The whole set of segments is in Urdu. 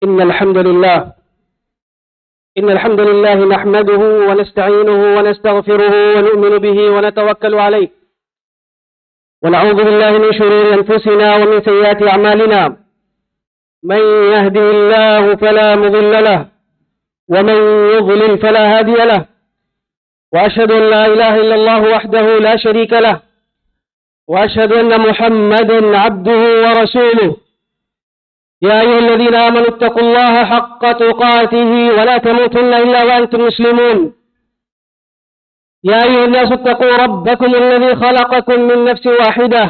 إن الحمد لله نحمده ونستعينه ونستغفره ونؤمن به ونتوكل عليه، ونعوذ بالله من شرور أنفسنا ومن سيئات أعمالنا. من يهده الله فلا مضل له، ومن يضلل فلا هادي له، وأشهد أن لا إله إلا الله وحده لا شريك له، وأشهد أن محمدا عبده ورسوله. يا أيها الذين آمنوا اتقوا الله حق تقاته ولا تموتن إلا وأنتم مسلمون. يا أيها الناس اتقوا ربكم الذي خلقكم من نفس واحدة،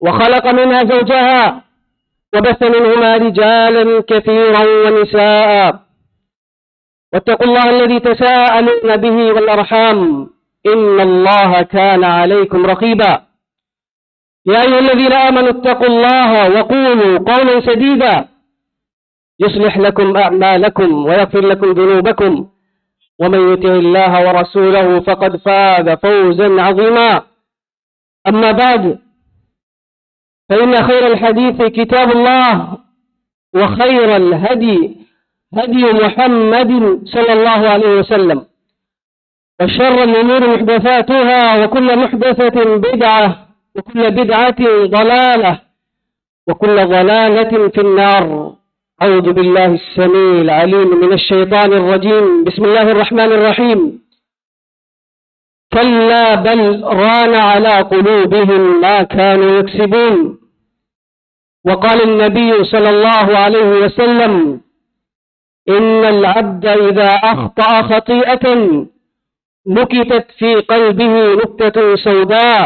وخلق منها زوجها، وبث منهما رجالا كثيرا ونساء. واتقوا الله الذي تساءلون به والأرحام، إن الله كان عليكم رقيبا. يا أيها الذين آمنوا اتقوا الله وقولوا قولا سديدا يصلح لكم أعمالكم ويغفر لكم ذنوبكم، ومن يطع الله ورسوله فقد فاز فوزا عظيما. أما بعد، فإن خير الحديث كتاب الله، وخير الهدي هدي محمد صلى الله عليه وسلم، وشر الأمور محدثاتها، وكل محدثة بدعة، وكل بدعة ضلالة، وكل ضلالة في النار. أعوذ بالله السميع العليم من الشيطان الرجيم. بسم الله الرحمن الرحيم. كلا بل ران على قلوبهم ما كانوا يكسبون. وقال النبي صلى الله عليه وسلم: إن العبد إذا أخطأ خطيئة نكتت في قلبه نكتة سوداء،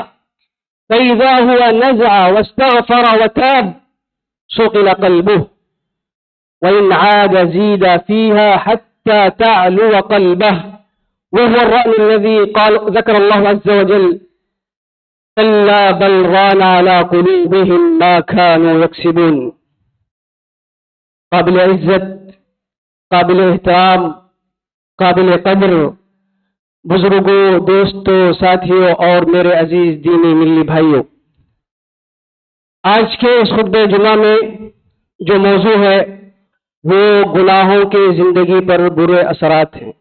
فإذا هو نزع واستغفر وتاب صقل قلبه، وإن عاد زيد فيها حتى تعلو قلبه، وهو الرأي الذي ذكر الله عز وجل: كلا بل ران على قلوبهم ما كانوا يكسبون. قابل عزت، قابل احترام، قابل قدر بزرگوں، دوستوں، ساتھیوں اور میرے عزیز دینی ملی بھائیوں، آج کے اس خطبہ جمعہ میں جو موضوع ہے وہ گناہوں کے زندگی پر برے اثرات ہیں۔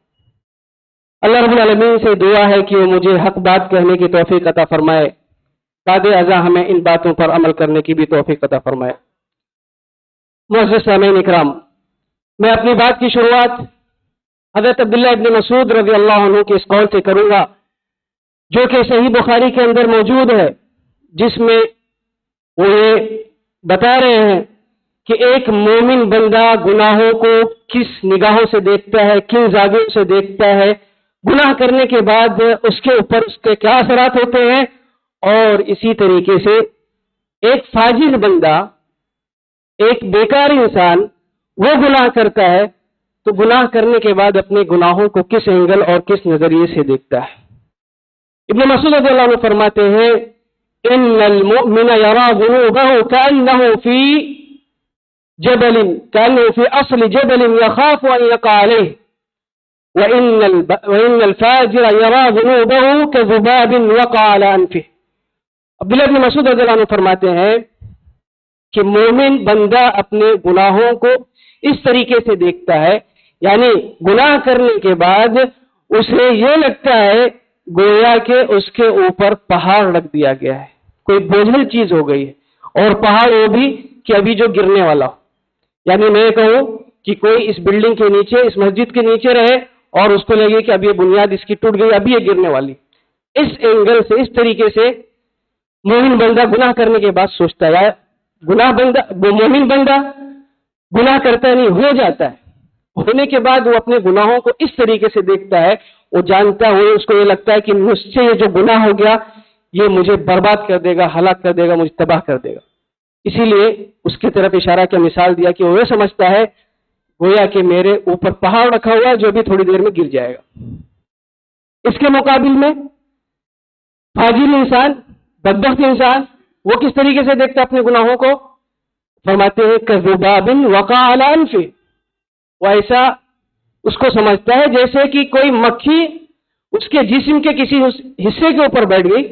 اللہ رب العالمین سے دعا ہے کہ وہ مجھے حق بات کہنے کی توفیق عطا فرمائے، بعد ازاں ہمیں ان باتوں پر عمل کرنے کی بھی توفیق عطا فرمائے۔ معزز سامعین اکرام، میں اپنی بات کی شروعات حضرت عبداللہ ابن مسعود رضی اللہ عنہ کے اس قول سے کروں گا، جو کہ صحیح بخاری کے اندر موجود ہے، جس میں وہ یہ بتا رہے ہیں کہ ایک مومن بندہ گناہوں کو کس نگاہوں سے دیکھتا ہے، کن زاویوں سے دیکھتا ہے، گناہ کرنے کے بعد اس کے اوپر اس کے کیا اثرات ہوتے ہیں، اور اسی طریقے سے ایک فاجر بندہ، ایک بیکار انسان، وہ گناہ کرتا ہے تو گناہ کرنے کے بعد اپنے گناہوں کو کس اینگل اور کس نظریے سے دیکھتا ہے۔ ابن مسعود رضی اللہ عنہ فرماتے ہیں: ان المؤمن يرى ذنوبه كأنه في اصل جبل يخاف ان يقع عليه، وان الفاجر يرى ذنوبه كذباب وقع على انفه۔ عبداللہ بن مسعود رضی اللہ عنہ فرماتے ہیں کہ مومن بندہ اپنے گناہوں کو اس طریقے سے دیکھتا ہے، یعنی گناہ کرنے کے بعد اسے یہ لگتا ہے گویا کہ اس کے اوپر پہاڑ رکھ دیا گیا ہے، کوئی بوجھل چیز ہو گئی ہے، اور پہاڑ وہ بھی کہ ابھی جو گرنے والا ہو۔ یعنی میں کہوں کہ کوئی اس بلڈنگ کے نیچے، اس مسجد کے نیچے رہے اور اس کو لگے کہ اب یہ بنیاد اس کی ٹوٹ گئی، ابھی یہ گرنے والی۔ اس اینگل سے، اس طریقے سے مومن بندہ گناہ کرنے کے بعد سوچتا ہے، مومن بندہ گناہ کرتا نہیں، ہو جاتا ہے، ہونے کے بعد وہ اپنے گناہوں کو اس طریقے سے دیکھتا ہے، وہ جانتا ہوئے اس کو یہ لگتا ہے کہ مجھ سے یہ جو گناہ ہو گیا یہ مجھے برباد کر دے گا، ہلاک کر دے گا، مجھے تباہ کر دے گا۔ اسی لیے اس کی طرف اشارہ کیا، مثال دیا کہ وہ یہ سمجھتا ہے گویا کہ میرے اوپر پہاڑ رکھا ہوا ہے جو بھی تھوڑی دیر میں گر جائے گا۔ اس کے مقابل میں فاجر انسان، بدبخت انسان، وہ کس طریقے سے دیکھتا ہے اپنے گناہوں کو؟ فرماتے ہیں کذباب وقع علی انفہ، وہ ایسا اس کو سمجھتا ہے جیسے کہ کوئی مکھی اس کے جسم کے کسی حصے کے اوپر بیٹھ گئی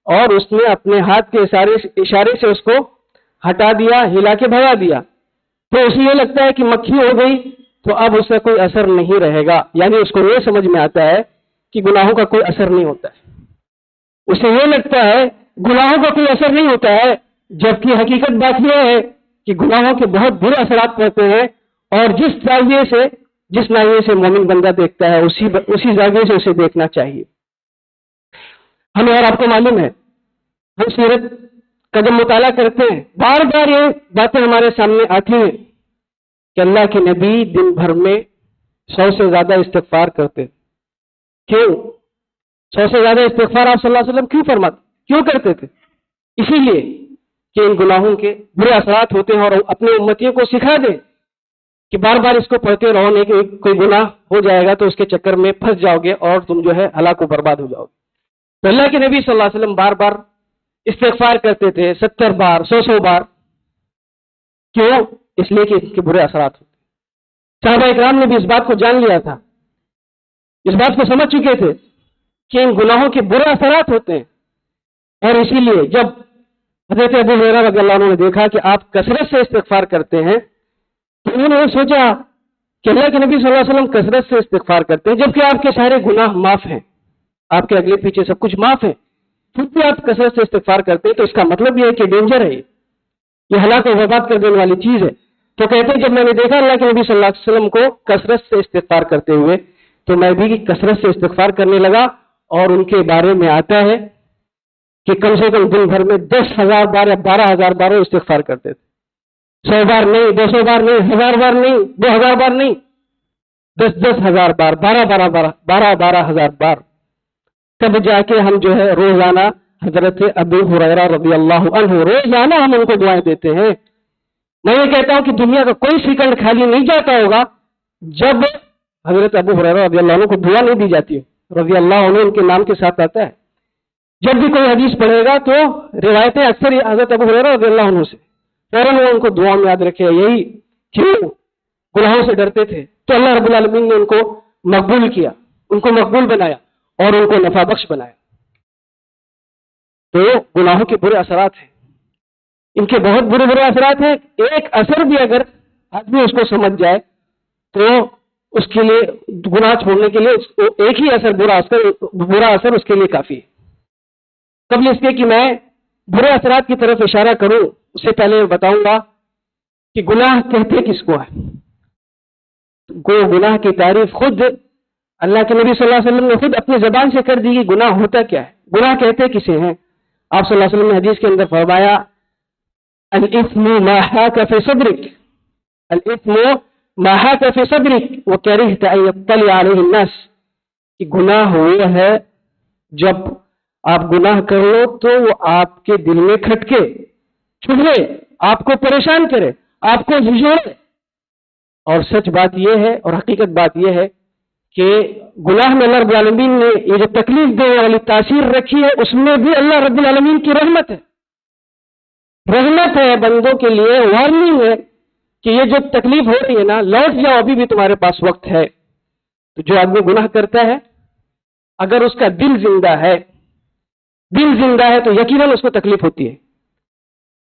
اور اس نے اپنے ہاتھ کے اشارے سے اس کو ہٹا دیا، ہلا کے بھگا دیا۔ تو اسے یہ لگتا ہے کہ مکھی ہو گئی تو اب اس کا کوئی اثر نہیں رہے گا، یعنی اس کو یہ سمجھ میں آتا ہے کہ گناہوں کا کوئی اثر نہیں ہوتا ہے، اسے یہ لگتا ہے گناہوں کا کوئی اثر نہیں ہوتا ہے، جبکہ حقیقت بات یہ ہے کہ گناہوں کے بہت برے اثرات پڑتے ہیں، اور جس ناحیے سے مومن بندہ دیکھتا ہے اسی زاویے سے اسے دیکھنا چاہیے۔ ہمیں اور آپ کو معلوم ہے، ہم سیرت کا جب مطالعہ کرتے ہیں بار بار یہ باتیں ہمارے سامنے آتی ہیں کہ اللہ کے نبی دن بھر میں 100 سے زیادہ استغفار کرتے۔ کیوں 100 سے زیادہ استغفار آپ صلی اللہ علیہ وسلم کیوں کرتے تھے؟ اسی لیے کہ ان گناہوں کے برے اثرات ہوتے ہیں، اور اپنے امتیوں کو سکھا دیں کہ بار بار اس کو پڑھتے رہو، نہیں کہ کوئی گناہ ہو جائے گا تو اس کے چکر میں پھنس جاؤ گے اور تم جو ہے ہلاک و برباد ہو جاؤ گے۔ تو اللہ کے نبی صلی اللہ علیہ وسلم بار بار استغفار کرتے تھے، 70 بار، 100 بار۔ کیوں؟ اس لیے کہ اس کے برے اثرات ہوتے۔ صحابہ اکرام نے بھی اس بات کو جان لیا تھا، اس بات کو سمجھ چکے تھے کہ ان گناہوں کے برے اثرات ہوتے ہیں، اور اسی لیے جب حضرت ابو ہریرہ رضی اللہ عنہ نے دیکھا کہ آپ کثرت سے استغفار کرتے ہیں تو انہوں نے سوچا کہ اللہ کے نبی صلی اللہ علیہ وسلم کثرت سے استغفار کرتے ہیں جبکہ آپ کے سارے گناہ معاف ہیں، آپ کے اگلے پیچھے سب کچھ معاف ہے، پھر بھی آپ کثرت سے استغفار کرتے ہیں، تو اس کا مطلب یہ ہے کہ ڈینجر ہے، یہ ہلاک و برباد کر دینے والی چیز ہے۔ تو کہتے ہیں جب میں نے دیکھا اللہ کے نبی صلی اللہ علیہ وسلم کو کثرت سے استغفار کرتے ہوئے تو میں بھی کثرت سے استغفار کرنے لگا، اور ان کے بارے میں آتا ہے کہ کم سے کم دن بھر میں 10,000 بار یا 12,000 بار استغفار کرتے تھے، 100 بار نہیں، 200 بار نہیں، 1000 بار نہیں، 2000 بار نہیں، 10,000 بار، 12,000 بار۔ تب جا کے ہم جو ہے روزانہ حضرت ابو ہریرہ رضی اللہ عنہ روزانہ ہم ان کو دعائیں دیتے ہیں۔ میں یہ کہتا ہوں کہ دنیا کا کوئی سیکنڈ خالی نہیں جاتا ہوگا جب حضرت ابو ہریرہ رضی اللہ عنہ کو دعا نہیں دی جاتی ہے، رضی اللہ عنہ ان کے نام کے ساتھ آتا ہے۔ جب بھی کوئی حدیث پڑھے گا تو روایتیں اکثر حضرت ابو ہریرہ رضی اللہ عنہ سے، فوراً وہ ان کو دعا میں یاد رکھے، یہی کیوں گناہوں سے ڈرتے تھے، تو اللہ رب العالمین نے ان کو مقبول کیا، ان کو مقبول بنایا اور ان کو نفع بخش بنایا۔ تو گناہوں کے برے اثرات ہیں، ان کے بہت برے اثرات ہیں۔ ایک اثر بھی اگر آدمی اس کو سمجھ جائے تو اس کے لیے گناہ چھوڑنے کے لیے ایک ہی اثر برا اثر اس کے لیے کافی ہے۔ قبل اس کے کہ میں برے اثرات کی طرف اشارہ کروں اس سے پہلے بتاؤں گا کہ گناہ کہتے کس کو ہے۔ گناہ کی تعریف خود اللہ کے نبی صلی اللہ علیہ وسلم نے خود اپنی زبان سے کر دی کہ گناہ ہوتا کیا ہے، گناہ کہتے کسے ہیں۔ آپ صلی اللہ علیہ وسلم نے حدیث کے اندر فرمایا الاثم ما حاک فی صدرک، الاثم ما حاک فی صدرک وکرہت ان یطلع علیہ الناس، کہ گناہ ہوا ہے جب آپ گناہ کر لو تو وہ آپ کے دل میں کھٹکے، چبھے، آپ کو پریشان کرے، آپ کو جھنجھوڑے۔ اور سچ بات یہ ہے اور حقیقت بات یہ ہے کہ گناہ میں اللہ رب العالمین نے یہ جو تکلیف دینے والی تاثیر رکھی ہے اس میں بھی اللہ رب العالمین کی رحمت ہے، رحمت ہے بندوں کے لیے، وارننگ ہے کہ یہ جو تکلیف ہو رہی ہے نا، لوٹ جاؤ، ابھی بھی تمہارے پاس وقت ہے۔ تو جو آدمی گناہ کرتا ہے اگر اس کا دل زندہ ہے تو یقیناً اس کو تکلیف ہوتی ہے،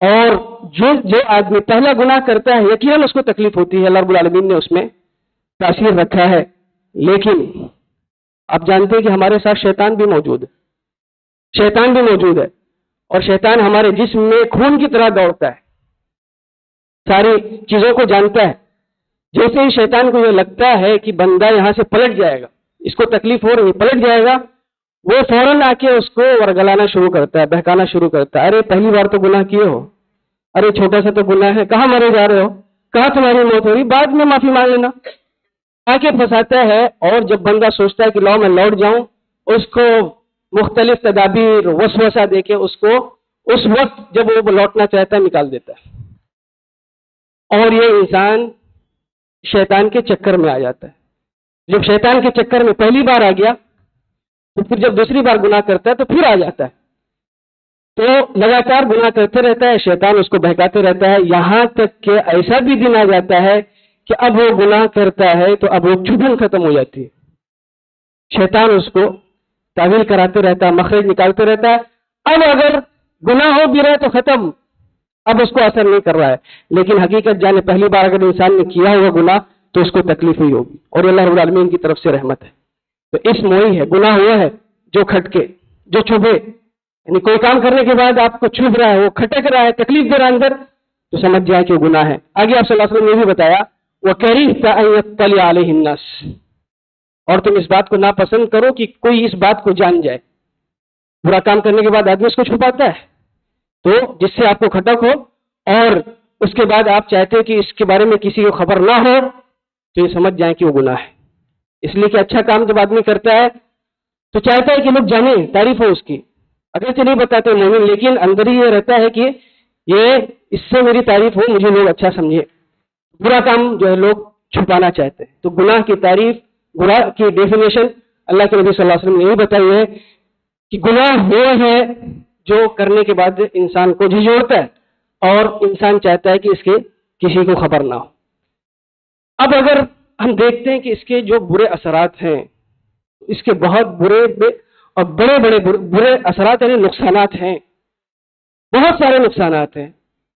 اور جو آدمی پہلا گناہ کرتا ہے یقیناً اس کو تکلیف ہوتی ہے، اللہ رب العالمین نے اس میں تاثیر رکھا ہے۔ لیکن آپ جانتے ہیں کہ ہمارے ساتھ شیطان بھی موجود ہے، اور شیطان ہمارے جسم میں خون کی طرح دوڑتا ہے، ساری چیزوں کو جانتا ہے۔ جیسے ہی شیطان کو یہ لگتا ہے کہ بندہ یہاں سے پلٹ جائے گا، اس کو تکلیف ہو رہی ہے، پلٹ جائے گا، وہ فوراً آ کے اس کو ورگلانا شروع کرتا ہے، بہکانا شروع کرتا ہے۔ ارے پہلی بار تو گناہ کیے ہو، ارے چھوٹا سا تو گناہ ہے، کہاں مرے جا رہے ہو، کہاں تمہاری موت ہو رہی، بعد میں معافی مانگ لینا، آ کے پھنساتا ہے۔ اور جب بندہ سوچتا ہے کہ لاؤ میں لوٹ جاؤں، اس کو مختلف تدابیر وسوسہ دے کے اس کو اس وقت جب وہ لوٹنا چاہتا ہے نکال دیتا ہے، اور یہ انسان شیطان کے چکر میں آ جاتا ہے۔ جب شیطان کے چکر میں پہلی بار آ گیا تو پھر جب دوسری بار گناہ کرتا ہے تو پھر آ جاتا ہے، تو لگاتار گناہ کرتے رہتا ہے، شیطان اس کو بہکاتے رہتا ہے، یہاں تک کہ ایسا بھی دن آ جاتا ہے کہ اب وہ گناہ کرتا ہے تو اب وہ چبھن ختم ہو جاتی ہے، شیطان اس کو تعویل کراتے رہتا ہے، مخرج نکالتے رہتا ہے۔ اب اگر گناہ ہو بھی رہا تو ختم، اب اس کو اثر نہیں کر رہا ہے، لیکن حقیقت جانے پہلی بار اگر انسان نے کیا ہوا گناہ تو اس کو تکلیف ہوئی ہوگی، اور اللہ رب العالمین کی طرف سے رحمت ہے۔ تو اس موئی ہے، گناہ ہوا ہے جو کھٹکے، جو چبھے، یعنی کوئی کام کرنے کے بعد آپ کو چبھ رہا ہے، وہ کھٹک رہا ہے، تکلیف دے رہا ہے اندر، تو سمجھ جائے کہ وہ گناہ ہے۔ آگے آپ صلی اللہ علیہ وسلم نے یہ بھی بتایا وَكَرِهْتَ أَن يَطَّلِعَ عَلَيْهِ النَّاسُ، اور تم اس بات کو ناپسند کرو کہ کوئی اس بات کو جان جائے۔ برا کام کرنے کے بعد آدمی اس کو چھپاتا ہے، تو جس سے آپ کو کھٹک ہو اور اس کے بعد آپ چاہتے ہیں کہ اس کے بارے میں کسی کو خبر نہ ہو، تو یہ سمجھ جائیں کہ وہ گناہ ہے۔ اس لیے کہ اچھا کام جب آدمی کرتا ہے تو چاہتا ہے کہ لوگ جانیں، تعریف ہو اس کی، اگرچہ نہیں بتاتے مومن، لیکن اندر ہی یہ رہتا ہے کہ یہ اس سے میری تعریف ہو، مجھے لوگ اچھا سمجھے۔ برا کام جو ہے لوگ چھپانا چاہتے ہیں۔ تو گناہ کی تعریف، گناہ کی ڈیفینیشن اللہ کے نبی صلی اللہ علیہ وسلم نے یہی بتائی ہے کہ گناہ وہ ہے جو کرنے کے بعد انسان کو جھنجھوڑتا ہے اور انسان چاہتا ہے کہ اس کے کسی کو خبر نہ ہو۔ اب اگر ہم دیکھتے ہیں کہ اس کے جو برے اثرات ہیں، اس کے بہت برے اور بڑے بڑے برے اثرات یعنی نقصانات ہیں، بہت سارے نقصانات ہیں۔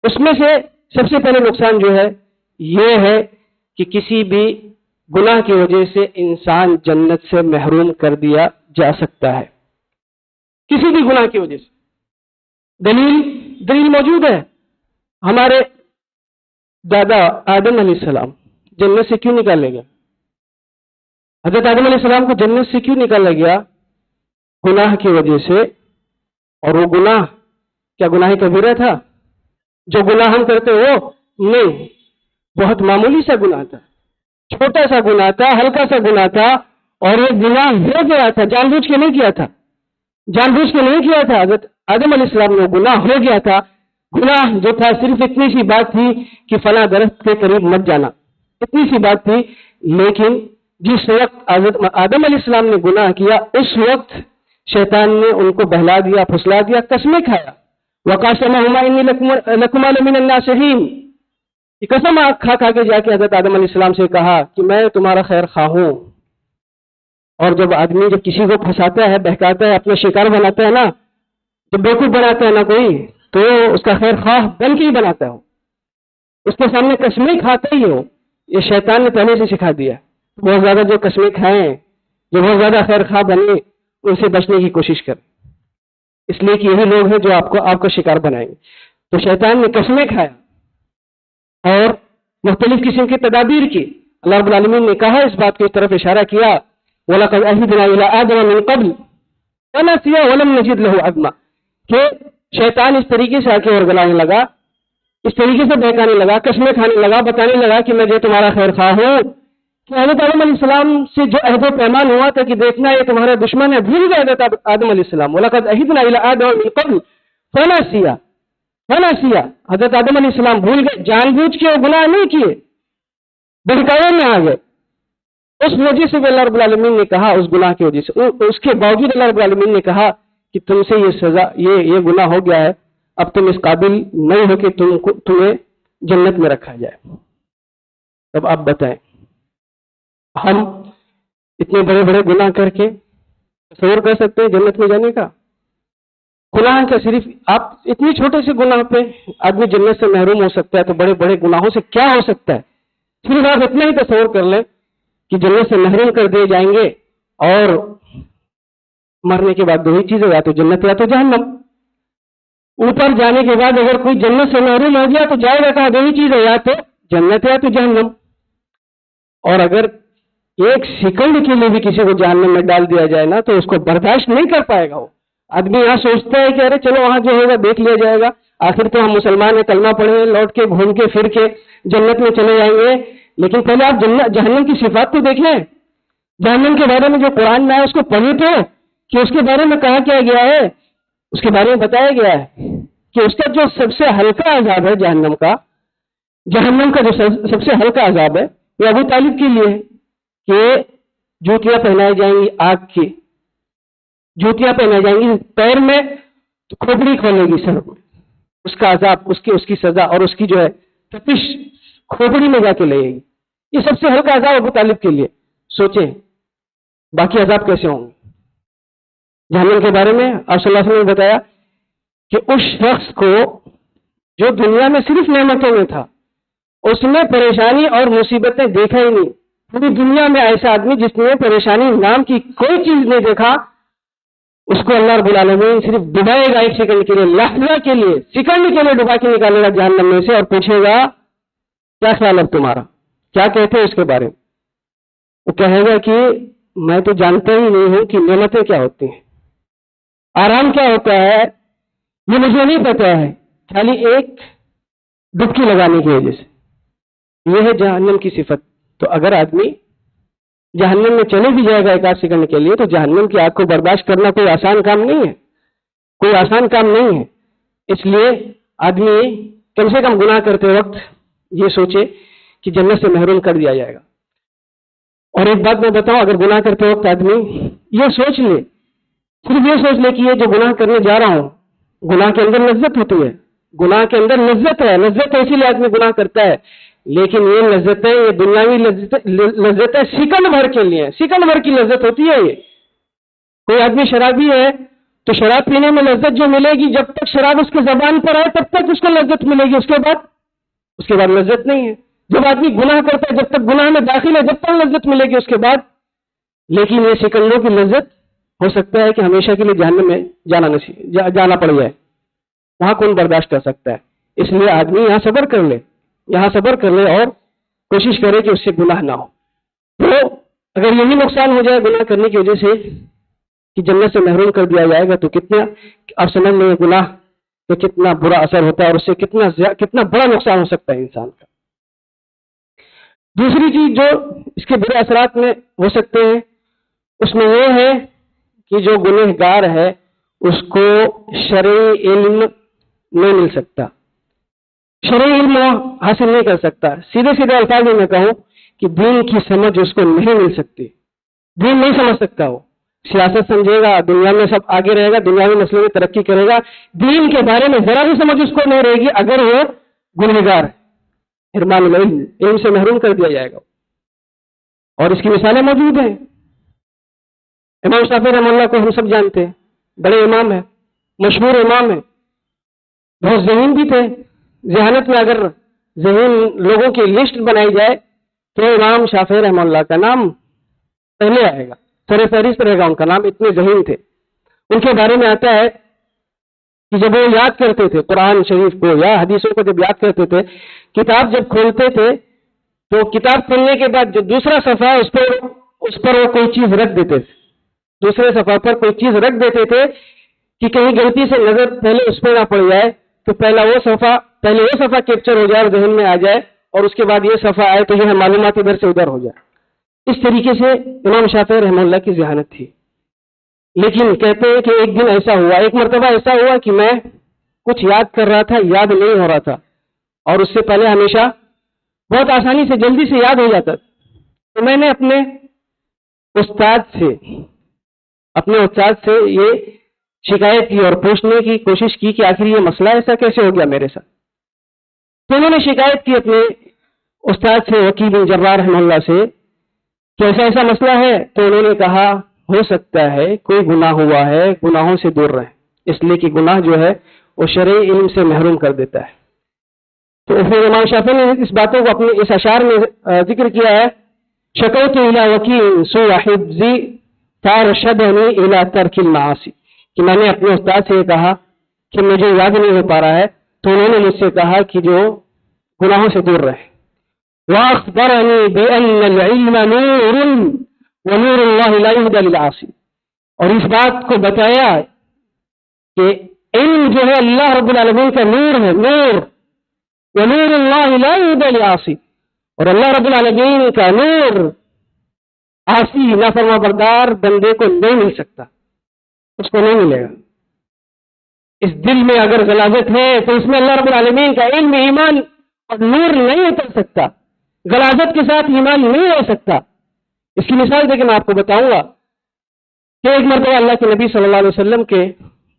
اس میں سے سب سے پہلے نقصان جو ہے یہ ہے کہ کسی بھی گناہ کی وجہ سے انسان جنت سے محروم کر دیا جا سکتا ہے، کسی بھی گناہ کی وجہ سے۔ دلیل موجود ہے، ہمارے دادا آدم علیہ السلام جنت سے کیوں نکالے گیا؟ حضرت آدم علیہ السلام کو جنت سے کیوں نکالا گیا؟ گناہ کی وجہ سے۔ اور وہ گناہ کیا گناہ کبیرہ تھا؟ جو گناہ ہم کرتے وہ نہیں، بہت معمولی سا گناہ تھا، چھوٹا سا گناہ تھا، ہلکا سا گناہ تھا، اور یہ گناہ ہو گیا تھا، جان بوجھ کے نہیں کیا تھا، جان بوجھ کے نہیں کیا تھا۔ حضرت آدم علیہ السلام نے گناہ ہو گیا تھا۔ گناہ جو تھا صرف اتنی سی بات تھی کہ فلاں درخت کے قریب مت جانا، اتنی سی بات تھی، لیکن جس وقت حضرت آدم علیہ السلام نے گناہ کیا اس وقت شیطان نے ان کو بہلا دیا، پھسلا دیا، قسمیں کھایا۔ وَقَاسَمَهُمَا إِنِّي لَكُمَا لَمِنَ النَّاصِحِينَ، یہ قسم کھا کھا کے جا کے حضرت آدم علیہ السلام سے کہا کہ میں تمہارا خیر خواہ ہوں۔ اور جب آدمی جب کسی کو پھنساتا ہے، بہکاتا ہے، اپنا شکار بناتا ہے نا، جب بیوقوف بناتا ہے نا کوئی، تو اس کا خیر خواہ بن کے ہی بناتا ہے، اس کے سامنے قسمیں کھاتا ہی ہو۔ یہ شیطان نے پہلے سے سکھا دیا۔ بہت زیادہ جو قسمیں کھائیں، جو بہت زیادہ خیر خواہ بنے، ان سے بچنے کی کوشش کریں، اس لیے کہ یہی لوگ ہیں جو آپ کا شکار بنائیں گے۔ تو شیطان نے قسمیں کھایا اور مختلف قسم کی تدابیر کی۔ اللہ رب العالمین نے کہا، اس بات کی طرف اشارہ کیا، وَلَقَدْ عَهِدْنَا إِلَىٰ آدَمَ مِن قَبْلُ فَنَسِيَ وَلَمْ نَزِدْ لَهُ عَزْمًا، کہ شیطان اس طریقے سے آ کے ورگلانے لگا، اس طریقے سے بہکانے لگا، قسمیں کھانے لگا، بتانے لگا کہ میں جو تمہارا خیر خواہ ہوں، کہ حضرت آدم علیہ السلام سے جو عہد و پیمان ہوا تھا کہ دیکھنا یہ تمہارا دشمن ہے، بھول گئے حضرت آدم علیہ السلام۔ وَلَقَدْ عَهِدْنَا إِلَىٰ آدَمَ مِن قَبْلُ فَنَسِيَ، حضرت آدم علیہ السلام بھول گئے، جان بوجھ کے وہ گناہ نہیں کیے، بہکاوے میں آ گئے۔ اس وجہ سے اللہ رب العالمین نے کہا، اس گناہ کی وجہ سے، اس کے باوجود اللہ رب العالمین نے کہا کہ تم سے یہ سزا، یہ گناہ ہو گیا ہے، اب تم اس قابل نہیں ہو کہ تمہیں جنت میں رکھا جائے۔ اب آپ بتائیں، ہم اتنے بڑے بڑے گناہ کر کے تصور کر سکتے ہیں جنت میں جانے کا؟ گناہ کا صرف آپ اتنی چھوٹے سے گناہ پہ آدمی جنت سے محروم ہو سکتا ہے، تو بڑے بڑے گناہوں سے کیا ہو سکتا ہے؟ صرف آپ اتنا ہی تصور کر لیں کہ جنت سے محروم کر دیے جائیں گے، اور مرنے کے بعد دو ہی چیزیں، یا تو جنت یا تو جہنم۔ اوپر جانے کے بعد اگر کوئی جنت سے محروم ہو گیا تو جائے گا کہاں؟ دو ہی چیزیں، یا تو جنت یا تو جہنم۔ اور اگر ایک سیکنڈ کے لیے بھی کسی کو جہنم میں ڈال دیا جائے نا، تو اس کو برداشت نہیں کر پائے گا۔ وہ آدمی یہاں سوچتا ہے کہ ارے چلو وہاں جو ہوگا دیکھ لیا جائے گا، آخر تو ہم مسلمان ہیں، کلمہ پڑھیں، لوٹ کے گھوم کے پھر کے جنت میں چلے جائیں گے۔ لیکن پہلے آپ جہنم کی صفات تو دیکھ لیں، جہنم کے بارے میں جو قرآن میں ہے اس کو پڑھیں تو، کہ اس کے بارے میں کہا کیا گیا ہے، اس کے بارے میں بتایا گیا ہے کہ اس کا جو سب سے ہلکا عذاب ہے جہنم کا جو سب سے ہلکا عذاب ہے وہ ابو طالب کے لیے ہے کہ جوتیاں پہنائی جائیں گی، آگ کی جوتیاں پہنائی جائیں گی پیر میں، تو کھوپڑی کھولے گی سر میں، اس کا عذاب، اس کی سزا، اور اس کی جو ہے تپش کھوپڑی میں جا کے لے گی۔ یہ سب سے ہلکا عذاب ابو طالب کے لیے۔ سوچیں باقی عذاب کیسے ہوں گے۔ جہنم کے بارے میں آپ صلی اللہ علیہ وسلم نے بتایا کہ اس شخص کو جو دنیا میں صرف نعمتوں میں تھا، اس میں پریشانی اور مصیبتیں دیکھا ہی نہیں. پوری دنیا میں ایسا آدمی جس نے پریشانی نام کی کوئی چیز نہیں دیکھا، اس کو اللہ رب العالمین صرف ڈبائے گا 1 سیکنڈ کے لیے، لحظہ کے لیے، سیکنڈ کے لیے ڈبا کے نکالے گا جہنم میں سے اور پوچھے گا کیا خیال ہے تمہارا، کیا کہتے ہیں اس کے بارے میں؟ وہ کہے گا کہ میں تو جانتا ہی نہیں ہوں کہ نعمتیں کیا ہوتی ہیں، آرام کیا ہوتا ہے، یہ مجھے نہیں پتا ہے، خالی ایک ڈبکی لگانے کی وجہ سے. یہ ہے جہنم کی صفت. تو اگر آدمی جہنم میں چلے بھی جائے گا 1 سیکنڈ کے لیے، تو جہنم کی آگ کو برداشت کرنا کوئی آسان کام نہیں ہے، کوئی آسان کام نہیں ہے. اس لیے آدمی کم سے کم گناہ کرتے وقت یہ سوچے کہ جنت سے محروم کر دیا جائے گا. اور ایک بات میں بتاؤں، اگر گناہ کرتے وقت آدمی یہ سوچ لے، صرف یہ سوچ لے کہ یہ جو گناہ کرنے جا رہا ہوں، گناہ کے اندر لذت ہوتی ہے، گناہ کے اندر لذت ہے، لذت اسی لیے آدمی گناہ کرتا ہے، لیکن یہ لذتیں، یہ دنیاوی لذتیں سیکنڈ بھر کے لیے، سیکنڈ بھر کی لذت ہوتی ہے. یہ کوئی آدمی شرابی ہے تو شراب پینے میں لذت جو ملے گی، جب تک شراب اس کے زبان پر آئے تب تک اس کو لذت ملے گی، اس کے بعد لذت نہیں ہے. جب آدمی گناہ کرتا ہے، جب تک گناہ میں داخل ہے جب تک لذت ملے گی اس کے بعد. لیکن یہ سیکنڈوں کی لذت ہو سکتا ہے کہ ہمیشہ کے لیے جہنم میں جانا پڑ جائے، وہاں کون برداشت کر سکتا ہے. اس لیے آدمی یہاں صبر کر لے، یہاں صبر کر لے اور کوشش کرے کہ اس سے گناہ نہ ہو. تو اگر یہی نقصان ہو جائے گناہ کرنے کی وجہ سے کہ جنت سے محروم کر دیا جائے گا، تو کتنا آپ سمجھ لیں گناہ تو کتنا برا اثر ہوتا ہے اور اس سے کتنا بڑا نقصان ہو سکتا ہے انسان کا. دوسری چیز جو اس کے برے اثرات میں ہو سکتے ہیں، اس میں یہ ہے کہ جو گنہگار ہے اس کو شرعی علم نہیں مل سکتا، شرعی علم حاصل نہیں کر سکتا. سیدھے الفاظ میں کہوں کہ دین کی سمجھ اس کو نہیں مل سکتی، دین نہیں سمجھ سکتا. وہ سیاست سمجھے گا، دنیا میں سب آگے رہے گا، دنیاوی مسئلے میں ترقی کرے گا، دین کے بارے میں ذرا بھی سمجھ اس کو نہیں رہے گی اگر وہ گنہگار ہے. حرمان العلم، علم سے محروم کر دیا جائے گا. اور اس کی مثالیں موجود ہیں. امام شافعی رحمہ اللہ کو ہم سب جانتے ہیں، بڑے امام ہیں، مشہور امام ہیں، بہت ذہین بھی تھے. ذہانت میں اگر ذہین لوگوں کی لسٹ بنائی جائے تو امام شافعی رحمہ اللہ کا نام پہلے آئے گا، سر فہرست رہے گا ان کا نام، اتنے ذہین تھے. ان کے بارے میں آتا ہے کہ جب وہ یاد کرتے تھے قرآن شریف کو یا حدیثوں کو، جب یاد کرتے تھے، کتاب جب کھولتے تھے تو کتاب کھولنے کے بعد جو دوسرا صفحہ اس پر وہ کوئی چیز رکھ دیتے تھے، دوسرے صفحہ پر کوئی چیز رکھ دیتے تھے کہ کہیں غلطی سے نظر پہلے اس پہ نہ پڑ جائے، تو پہلے وہ صفحہ کیپچر ہو جائے اور ذہن میں آ جائے، اور اس کے بعد یہ صفحہ آئے تو یہ معلومات ادھر سے ادھر ہو جائے. اس طریقے سے امام شافعی رحمہ اللہ کی ذہانت تھی. لیکن کہتے ہیں کہ ایک دن ایسا ہوا، ایک مرتبہ ایسا ہوا کہ میں کچھ یاد کر رہا تھا، یاد نہیں ہو رہا تھا، اور اس سے پہلے ہمیشہ بہت آسانی سے جلدی سے یاد ہو جاتا. تو میں نے اپنے استاد سے یہ شکایت کی اور پوچھنے کی کوشش کی کہ آخر یہ مسئلہ ایسا کیسے ہو گیا میرے ساتھ. تو انہوں نے شکایت کی اپنے استاد سے، وکیع بن جراح رحمہ اللہ سے، کہ ایسا مسئلہ ہے. تو انہوں نے کہا ہو سکتا ہے کوئی گناہ ہوا ہے، گناہوں سے دور رہیں، اس لیے کہ گناہ جو ہے وہ شرعی علم سے محروم کر دیتا ہے. تو پھر امام شافعی نے اس باتوں کو اپنے اس اشعار میں ذکر کیا ہے، شکوت الی وکیع سوء حفظی فارشدنی الی ترک المعاصی، کہ میں نے اپنے استاد سے یہ کہا کہ مجھے یاد نہیں ہو پا رہا ہے، تو انہوں نے مجھ سے کہا کہ جو گناہوں سے دور رہے. وَأَخْبَرَنِي بِأَنَّ الْعِلْمَ نُورٌ وَنُورُ اللَّهِ لَا يُهْدَى لِلْعَاصِي، اور اس بات کو بتایا کہ علم جو ہے اللہ رب العالمین کا نور ہے، نور، وَنُورُ اللَّهِ لَا يُهْدَى لِلْعَاصِي، اور اللہ رب العالمین کا نور عاصی نافرما بردار بندے کو نہیں مل سکتا، اس کو نہیں ملے گا. اس دل میں اگر غلاظت ہے تو اس میں اللہ رب العالمین کا علم، ایمان اور نور نہیں اتر سکتا، غلاظت کے ساتھ ایمان نہیں ہو سکتا. اس کی مثال دے کے میں آپ کو بتاؤں گا کہ ایک مرتبہ اللہ کے نبی صلی اللہ علیہ وسلم کے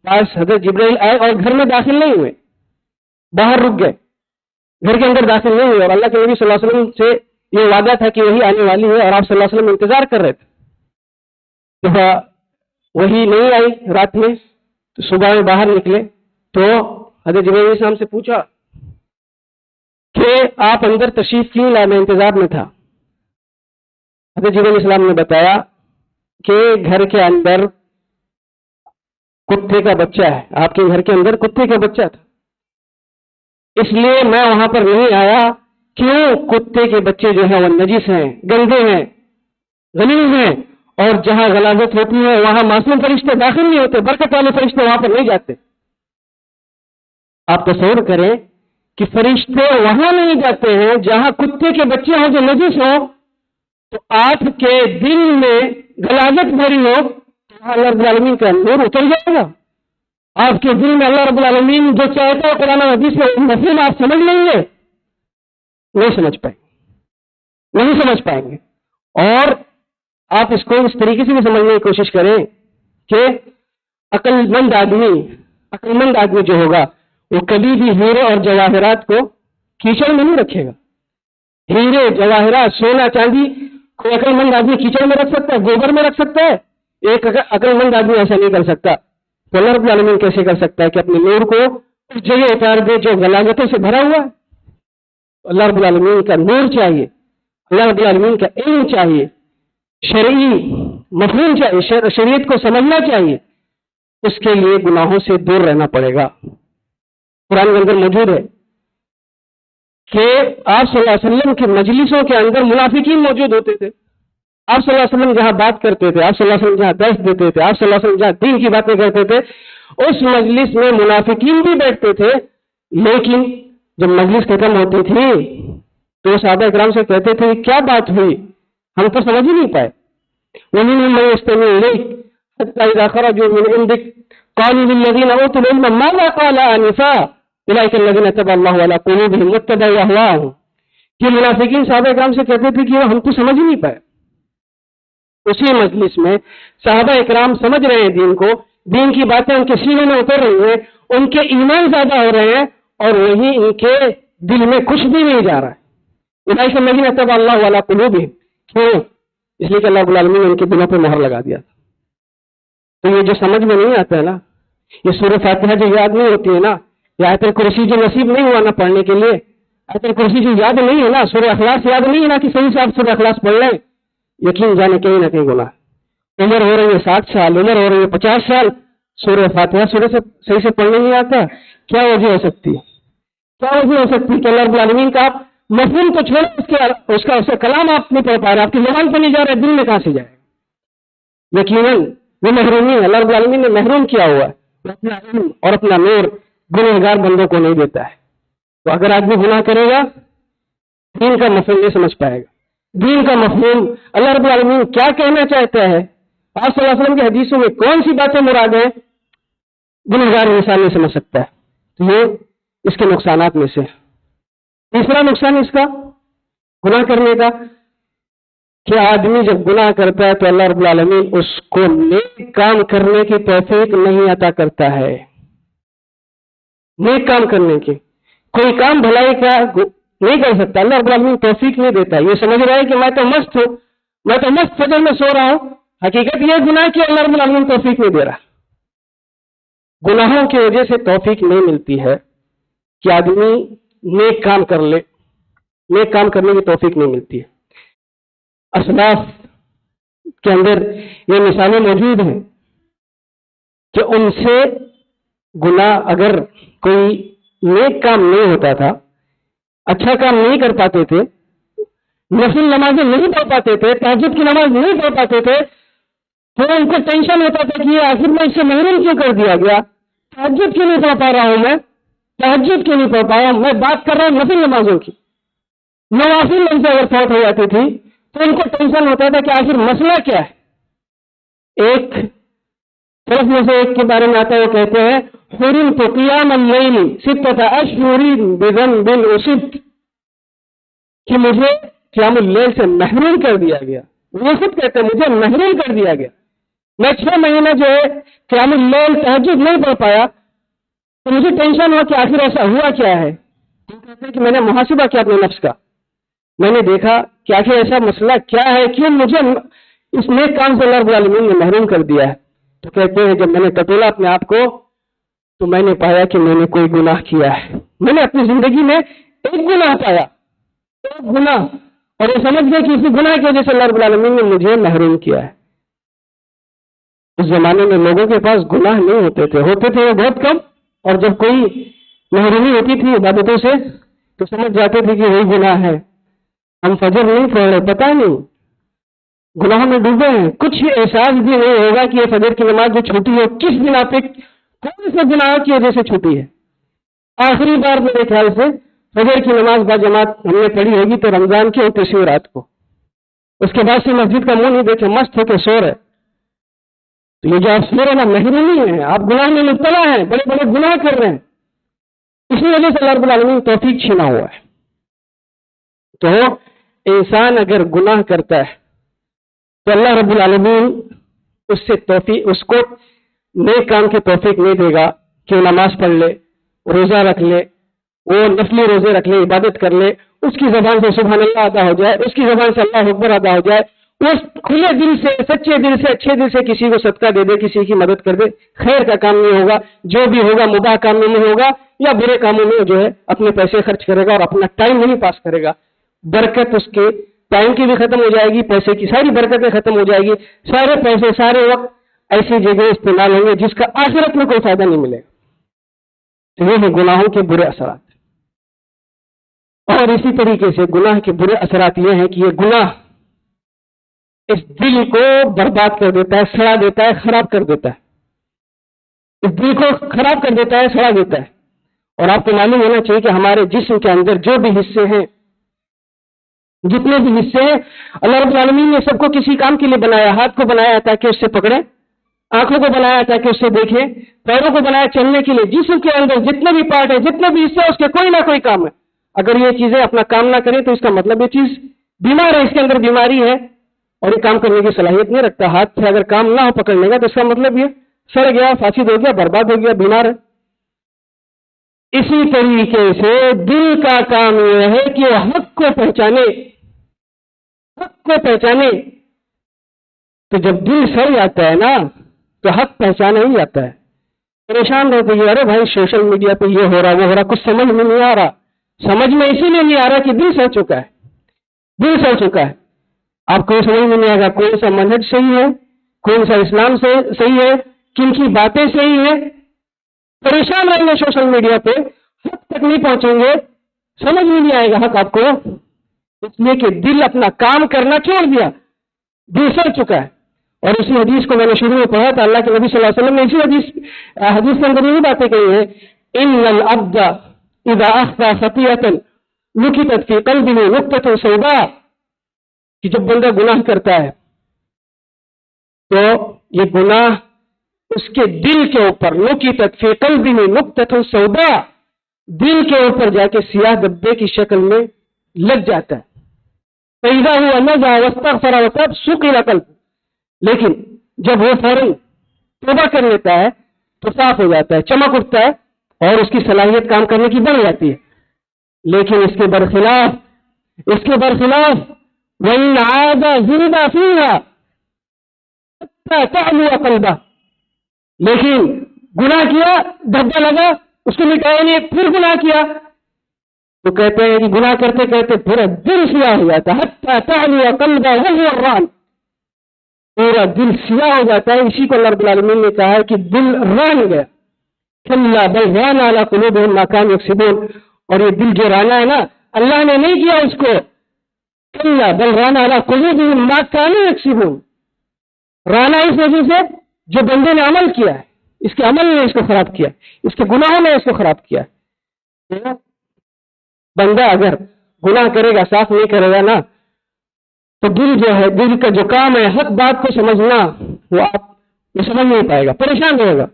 پاس حضرت جبرائیل آئے اور گھر میں داخل نہیں ہوئے، باہر رک گئے، گھر کے اندر داخل نہیں ہوئے. اور اللہ کے نبی صلی اللہ علیہ وسلم سے یہ وعدہ تھا کہ وہی آنے والی ہے، اور آپ صلی اللہ علیہ وسلم انتظار کر رہے تھے. وہی نہیں آئی رات میں، تو صبح میں باہر نکلے تو حضرت جبرائیل علیہ السلام سے پوچھا کہ آپ اندر تشریف کیوں لائے؟ میں انتظار میں تھا. حضرت جبرائیل علیہ السلام نے بتایا کہ گھر کے اندر کتے کا بچہ ہے. آپ کے گھر کے اندر کتے کا بچہ تھا، اس لیے میں وہاں پر نہیں آیا. کیوں؟ کتے کے بچے جو ہیں وہ نجس ہیں، گندے ہیں، غلیظ ہیں، اور جہاں غلاظت ہوتی ہے وہاں معصوم فرشتے داخل نہیں ہوتے، برکت والے فرشتے وہاں پر نہیں جاتے. آپ تصور کریں کہ فرشتے وہاں نہیں جاتے ہیں جہاں کتے کے بچے ہوں جو نجس ہوں. تو آپ کے دل میں غلاظت بھری ہو تو اللہ رب العالمین کا نور اتر جائے گا. آپ کے دل میں اللہ رب العالمین جو چاہتا ہے قرآن حدیث میں مفہوم آپ سمجھ لیں گے؟ نہیں سمجھ پائیں گے. اور آپ اس کو اس طریقے سے بھی سمجھنے کی کوشش کریں کہ عقل مند آدمی جو ہوگا وہ کبھی بھی ہیرے اور جواہرات کو کیچڑ میں نہیں رکھے گا. ہیرے، جواہرات، سونا، چاندی کوئی عقل مند آدمی کیچڑ میں رکھ سکتا ہے؟ گوبر میں رکھ سکتا ہے؟ ایک عقل مند آدمی ایسا نہیں کر سکتا. تو اللہ رب العالمین کیسے کر سکتا ہے کہ اپنے نور کو اس جگہ اتار دے جو غلاظتوں سے بھرا ہوا ہے؟ اللہ رب العالمین کا نور چاہیے، اللہ رب العالمین کا علم چاہیے، شرعی مفہوم چاہیے، شریعت کو سمجھنا چاہیے. اس کے لیے گناہوں سے دور رہنا پڑے گا. قرآن کے اندر موجود ہے کہ آپ صلی اللہ علیہ وسلم کی مجلسوں کے اندر منافقین موجود ہوتے تھے. آپ صلی اللہ علیہ وسلم جہاں بات کرتے تھے، آپ صلی اللہ علیہ وسلم جہاں درس دیتے تھے، آپ صلی اللہ علیہ وسلم جہاں دین کی باتیں کرتے تھے، اس مجلس میں منافقین بھی بیٹھتے تھے. لیکن جب مجلس ختم ہوتی تھی تو وہ صحابہ اکرام سے کہتے تھے کیا بات ہوئی، ہم تو سمجھ ہی نہیں پائے. وَمِنْهُمْ مَن يَسْتَمِعُ إِلَيْكَ حَتَّى إِذَا خَرَجُوا مِنْ عِنْدِكَ قَالُوا لِلَّذِينَ أُوتُوا الْعِلْمَ مَاذَا قَالَ آنِفًا أُولَٰئِكَ الَّذِينَ طَبَعَ اللَّهُ عَلَىٰ قُلُوبِهِمْ وَاتَّبَعُوا أَهْوَاءَهُمْ. کہ منافقین صحابہ اکرام سے کہتے تھے کہ ہم تو سمجھ ہی نہیں پائے. اسی مجلس میں صحابہ اکرام سمجھ رہے ہیں دین کو، دین کی باتیں ان کے سینے میں اتر رہی ہیں، ان کے ایمان زیادہ ہو رہے ہیں، اور وہیں ان کے دل میں کچھ بھی نہیں جا رہا ہے. اولئک الذین طبع اللہ علی قلوبہم. کیوں؟ اس لیے کہ اللہ رب العالمین نے ان کے دلوں پہ مہر لگا دیا. تو یہ جو سمجھ میں نہیں آتا ہے نا، یہ سورہ فاتحہ جو یاد نہیں ہوتی ہے نا، یہ آیت الکرسی جو نصیب نہیں ہوا نا پڑھنے کے لیے، آیت الکرسی جو یاد نہیں ہے نا، سورہ اخلاص یاد نہیں ہے نا کہ صحیح سے آپ سورہ اخلاص پڑھ لیں، یقین جانے کہیں نہ کہیں گناہ. عمر ہو رہی ہے 60 سال، عمر ہو رہی ہے 50 سال، سورہ فاتحہ سورہ سے صحیح سے پڑھنے نہیں آتا. کیا وجہ ہو سکتی ہے؟ کہ اللہ رب العالمین کا آپ مفہوم تو چھوڑیں، اس کا کلام آپ نہیں پڑھ پا رہے، آپ کی زبان پہ نہیں جا رہا، دل میں کہاں سے جائے گا؟ یقیناً وہ محرومی ہے. اللہ رب العالمین نے محروم کیا ہوا ہے، اپنا علم اور اپنا نور گنہگار بندوں کو نہیں دیتا ہے. تو اگر آدمی گناہ کرے گا دین کا مفہوم نہیں سمجھ پائے گا. دین کا مفہوم اللہ رب العالمین کیا کہنا چاہتا ہے، آپ صلی اللہ علیہ وسلم کی حدیثوں میں کون سی باتیں مراد ہیں، گنہگار انسان نہیں سمجھ سکتا ہے. تو یہ اس کے نقصانات میں سے. تیسرا نقصان اس کا گناہ کرنے کا کہ آدمی جب گناہ کرتا ہے تو اللہ رب العالمین اس کو نیک کام کرنے کی توفیق نہیں عطا کرتا ہے. نیک کام کرنے کی کوئی کام بھلائی کا نہیں کر سکتا، اللہ رب العالمین توفیق نہیں دیتا. یہ سمجھ رہا ہے کہ میں تو مست ہوں، میں تو مست فجر میں سو رہا ہوں. حقیقت یہ گناہ کہ اللہ رب العالمین توفیق نہیں دے رہا. گناہوں کی وجہ سے توفیق نہیں ملتی ہے کہ آدمی نیک کام کر لے، نیک کام کرنے کی توفیق نہیں ملتی ہے. اسلاف کے اندر یہ مثالیں موجود ہیں کہ ان سے گناہ، اگر کوئی نیک کام نہیں ہوتا تھا، اچھا کام نہیں کر پاتے تھے، نفل نمازیں نہیں پڑھ پاتے تھے، تہجد کی نماز نہیں پڑھ پاتے تھے، تو ان کو ٹینشن ہوتا تھا کہ یہ آخر میں اس سے محروم کیوں کر دیا گیا، تہجد کیوں نہیں پڑھ پا رہا ہوں، میں تہجد کیوں نہیں پڑھ پا رہا ہوں. میں بات کر رہا ہوں نفل نمازوں کی. نوافل ان سے اگر فوت ہو جاتی تھی تو ان کو ٹینشن ہوتا تھا کہ آخر مسئلہ کیا ہے. ایک طرف میں سے ایک کے بارے میں آتا ہے، وہ کہتے ہیں حرمت قیام اللیل 6 اشہر بذنب اصبت، کہ مجھے قیام اللیل سے محروم کر دیا گیا. وہ خود کہتے ہیں مجھے محروم کر دیا گیا، میں 6 مہینے جو ہے قیام اللیل تہجد نہیں پڑھ پایا. تو مجھے ٹینشن ہوا کہ آخر ایسا ہوا کیا ہے. وہ کہتے ہیں کہ میں نے محاسبہ کیا اپنے نفس کا، میں نے دیکھا کہ آخر ایسا مسئلہ کیا ہے، کیوں مجھے اس نیک کام سے اللہ رب العالمین نے محروم کر دیا ہے. تو کہتے ہیں جب میں نے ٹٹولا اپنے آپ کو تو میں نے پایا کہ میں نے کوئی گناہ کیا ہے. میں نے اپنی زندگی میں ایک گناہ پایا، ایک گناہ، اور یہ سمجھ گئے کہ اسی گناہ کی وجہ سے اللہ رب العالمین نے مجھے محروم کیا ہے۔ اس زمانے میں لوگوں کے پاس گناہ نہیں ہوتے تھے وہ بہت کم، اور جب کوئی محرومی ہوتی تھی عبادتوں سے تو سمجھ جاتے تھے کہ وہی گناہ ہے۔ ہم فجر نہیں پڑھ رہے، پتہ نہیں گناہوں میں ڈوبے ہیں، کچھ احساس بھی نہیں ہوگا کہ یہ فجر کی نماز جو چھوٹی ہے کس بنا پہ، کون سے گناہ کی وجہ سے چھوٹی ہے۔ آخری بار میرے خیال سے فجر کی نماز با جماعت ہم نے پڑھی ہوگی تو رمضان کی 29ویں رات کو، اس کے بعد سے مسجد کا منہ نہیں دیکھے، مست ہو کے سو رہے۔ تو یہ جو آپ سو رہے نا، محرومی ہے، آپ گناہ میں مبتلا ہیں، بڑے بڑے گناہ کر رہے ہیں، اسی وجہ سے اللہ رب العالمین توفیق چھینا ہوا ہے۔ تو انسان اگر گناہ کرتا ہے تو اللہ رب العالمین اس کو نیک کام کی توفیق نہیں دے گا کہ وہ نماز پڑھ لے، روزہ رکھ لے، وہ نفلی روزے رکھ لے، عبادت کر لے، اس کی زبان سے سبحان اللہ ادا ہو جائے، اس کی زبان سے اللہ اکبر ادا ہو جائے، وہ کھلے دل سے، سچے دل سے، اچھے دل سے کسی کو صدقہ دے دے، کسی کی مدد کر دے، خیر کا کام نہیں ہوگا، جو بھی ہوگا مباح کام میں نہیں ہوگا، یا برے کاموں میں جو ہے اپنے پیسے خرچ کرے گا اور اپنا ٹائم نہیں پاس کرے گا، برکت اس کے ٹائم کی بھی ختم ہو جائے گی، پیسے کی ساری برکتیں ختم ہو جائے گی، سارے پیسے سارے وقت ایسی جگہ استعمال ہوں گے جس کا آخرت میں کوئی فائدہ نہیں ملے گا۔ تو یہ ہے گناہوں کے برے اثرات۔ اور اسی طریقے سے گناہ کے برے اثرات یہ ہیں کہ یہ گناہ اس دل کو برباد کر دیتا ہے، سڑا دیتا ہے، خراب کر دیتا ہے، اس دل کو خراب کر دیتا ہے، سڑا دیتا ہے۔ اور آپ کو معلوم ہونا چاہیے کہ ہمارے جسم کے اندر جو بھی حصے ہیں، جتنے بھی حصے ہیں، اللہ رب العالمین نے سب کو کسی کام کے لیے بنایا۔ ہاتھ کو بنایا تاکہ اس سے پکڑے، آنکھوں کو بنایا تاکہ اس سے دیکھے، پیروں کو بنایا چلنے کے لیے۔ جسم کے اندر جتنے بھی پارٹ ہیں، جتنے بھی حصے ہیں، اس کے کوئی نہ کوئی کام ہے۔ اگر یہ چیزیں اپنا کام نہ کریں تو اس کا مطلب یہ چیز بیمار ہے، اس کے اندر بیماری ہے اور یہ کام کرنے کی صلاحیت نہیں رکھتا۔ ہاتھ سے اگر کام نہ ہو پکڑنے کا تو اس کا مطلب یہ سڑ گیا، فاسد ہو گیا، برباد ہو گیا، بیمار ہے۔ اسی طریقے سے دل کا کام یہ ہے کہ وہ حق کو پہچانے، حق کو پہچانے۔ تو جب دل سڑ جاتا ہے نا تو حق پہچانا ہی جاتا ہے۔ پریشان رہتے ہیں، ارے بھائی سوشل میڈیا پہ یہ ہو رہا وہ ہو رہا، کچھ سمجھ میں نہیں آ رہا۔ سمجھ میں اسی لیے نہیں آ رہا کہ دل سڑ چکا ہے، دل سڑ چکا ہے۔ آپ کو سمجھ میں نہیں آئے گا کون سا منہج صحیح ہے، کون سا اسلام سے صحیح ہے، کن کی باتیں صحیح ہیں۔ پریشان رہیں گے سوشل میڈیا پہ، حق تک نہیں پہنچیں گے، سمجھ میں نہیں آئے گا حق آپ کو، اس لیے کہ دل اپنا کام کرنا چھوڑ دیا، دل سڑ چکا ہے۔ اور اسی حدیث کو میں نے شروع میں پڑھا تھا، اللہ کے نبی صلی اللہ علیہ وسلم نے اسی حدیث کے اندر یہ باتیں کہی ہیں، ان العبد اذا اخطا خطیئۃ نکتت فی قلبہ نقطۃ سوداء، کہ جب بندہ گناہ کرتا ہے تو یہ گناہ اس کے دل کے اوپر، نکتت فی قلبہ نقطۃ سوداء، دل کے اوپر جا کے سیاہ دبے کی شکل میں لگ جاتا ہے۔ فإذا هو نزع واستغفر وتاب سقل قلبه، لیکن جب وہ فوراً توبہ کر لیتا ہے تو صاف ہو جاتا ہے، چمک اٹھتا ہے اور اس کی صلاحیت کام کرنے کی بڑھ جاتی ہے۔ لیکن اس کے برخلاف وَإِنْ عَادَ زِرْدَ فِيهَا حَتَّى تَعْلُوَ قَلْبَهُ، لیکن گناہ کیا، دھبا لگا، اس کو مٹایا نہیں، پھر گناہ کیا تو کہتے ہیں کہ گناہ کرتے کرتے پورا دل سیاہ ہو جاتا ہے، حَتَّى تَعْلُوَ قَلْبَهُ وَهُوَ الرَّانِ، پورا دل سیاہ ہو جاتا ہے۔ اسی کو اللہ رب العالمین نے کہا ہے کہ دل ران گیا، کَلَّا بَلْ رَانَ عَلَىٰ قُلُوبِهِم مَّا كَانُوا يَكْسِبُونَ، اور یہ دل جو رانا ہے نا، اللہ نے نہیں کیا اس کو، کَلَّا بَلْ رَانَ عَلَىٰ قُلُوبِهِم مَّا كَانُوا يَكْسِبُونَ، رانا اس وجہ سے جو بندے نے عمل کیا ہے، اس کے عمل نے اس کو خراب کیا، اس کے گناہوں نے اس کو خراب کیا۔ بندہ اگر گناہ کرے گا، صاف نہیں کرے گا نا، تو دل جو ہے، دل کا جو کام ہے حق بات کو سمجھنا، وہ سمجھ نہیں پائے گا، پریشان رہے گا،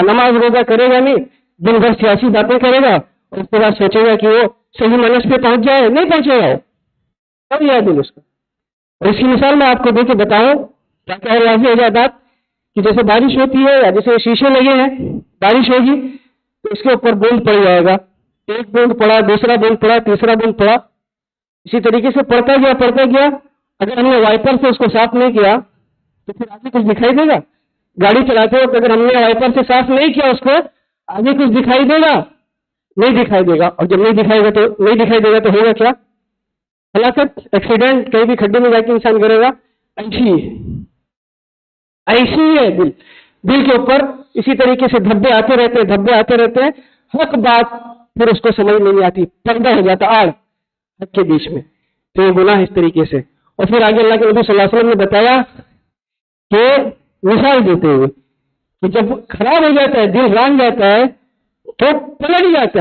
نماز روزہ کرے گا نہیں، دن بھر سیاسی باتیں کرے گا اور اس کے بعد سوچے گا کہ وہ صحیح منش پہ پہنچ جائے، نہیں پہنچے گا، وہ یاد دل اس کا۔ اور اس کی مثال میں آپ کو دے کے بتاؤں تاکہ واضح ہو جائے بات، کہ جیسے بارش ہوتی ہے یا جیسے شیشے لگے ہیں، بارش ہوگی تو اس کے اوپر بوند پڑ جائے گا، ایک بوند پڑا، دوسرا بوند پڑا، تیسرا بوند پڑا، اسی طریقے سے پڑتا گیا۔ اگر ہم نے وائپر سے اس کو صاف نہیں کیا تو پھر آگے کچھ دکھائی دے گا؟ گاڑی چلاتے وقت اگر ہم نے وائپر سے صاف نہیں کیا اس کو، آگے کچھ دکھائی دے گا؟ نہیں دکھائی دے گا، اور جب نہیں دکھائی دے گا تو ہوگا کیا؟ ہلاکت، ایکسیڈنٹ، کہیں بھی کھڈے میں جا کے انسان کرے گا. ایسی ہی ہے دل کے اوپر اسی طریقے سے دھبے آتے رہتے ہیں. حق بات پھر اس کو سمجھ نہیں آتی، پردہ ہو جاتا آڑ حق کے بیچ میں. تو یہ گناہ اس طریقے سے. اور پھر آگے اللہ کے نبی صلی اللہ علیہ وسلم نے بتایا کہ مثال دیتے ہوئے کہ جب خراب ہو جاتا ہے، دل ران جاتا ہے تو پلٹ جاتا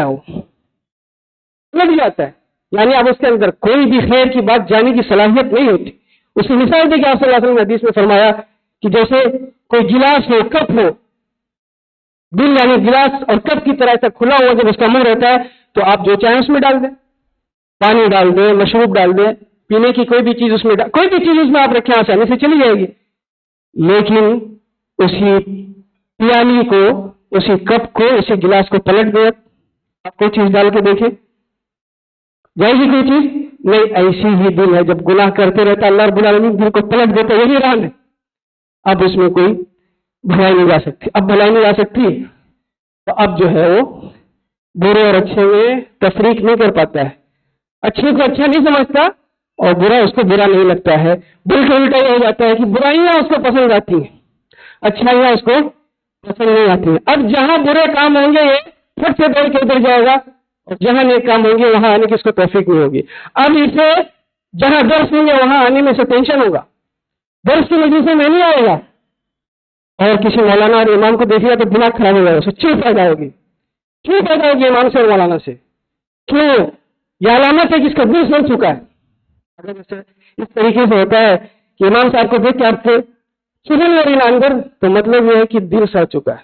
ہے. یعنی اب اس کے اندر کوئی بھی خیر کی بات جانے کی صلاحیت نہیں ہوتی. اس کی مثال دے کہ آپ صلی اللہ علیہ وسلم نے حدیث میں فرمایا کہ جیسے کوئی گلاس ہو، کپ ہو، دل یعنی گلاس اور کپ کی طرح ایسا کھلا ہوا جب اس کا منہ رہتا ہے تو آپ جو چاہیں اس میں ڈال دیں، پانی ڈال دیں، مشروب ڈال دیں، پینے کی کوئی بھی چیز اس میں کوئی بھی چیز اس میں آپ رکھیں آسانی سے چلی جائے گی. لیکن اسی پیالی کو، اسی کپ کو، اسی گلاس کو پلٹ دیں، آپ کوئی چیز ڈال کے دیکھیں، جائے گی کوئی چیز نہیں. ایسی ہی دل ہے، جب گناہ کرتے رہتا اللہ رب العالمین دل کو پلٹ دیتا. یہی ران ہے. اب اس میں کوئی بھلائی نہیں جا سکتی. اب بھلائی نہیں جا سکتی تو اب جو ہے وہ برے اور اچھے میں تفریق نہیں کر پاتا ہے. اچھے کو اچھا نہیں سمجھتا اور برا اس کو برا نہیں لگتا ہے. بالکل الٹا یہ ہو جاتا ہے کہ برائیاں اس کو پسند آتی ہیں، اچھائیاں اس کو پسند نہیں آتی ہیں. اب جہاں برے کام ہوں گے یہ پھٹ سے دوڑ کے ادھر جائے گا، اور جہاں نیک کام ہوں گے وہاں آنے کی اس کو توفیق نہیں ہوگی. اب اسے جہاں درس ہوں گے وہاں آنے میں سے ٹینشن ہوگا، درس کی وجہ سے میں نہیں آئے گا. اور کسی مولانا اور امام کو دیکھے گا تو دماغ خراب ہو جائے گا، اس سے چیز پیدا ہوگی امام سے اور مولانا سے. کیوں؟ یہ علامت ہے جس کا دل سڑ چکا ہے. اگر اس طریقے سے ہوتا ہے کہ امام صاحب کو دیکھ کے آپ سے چبھن لگے نا اندر، تو مطلب یہ ہے کہ دل سڑ چکا ہے.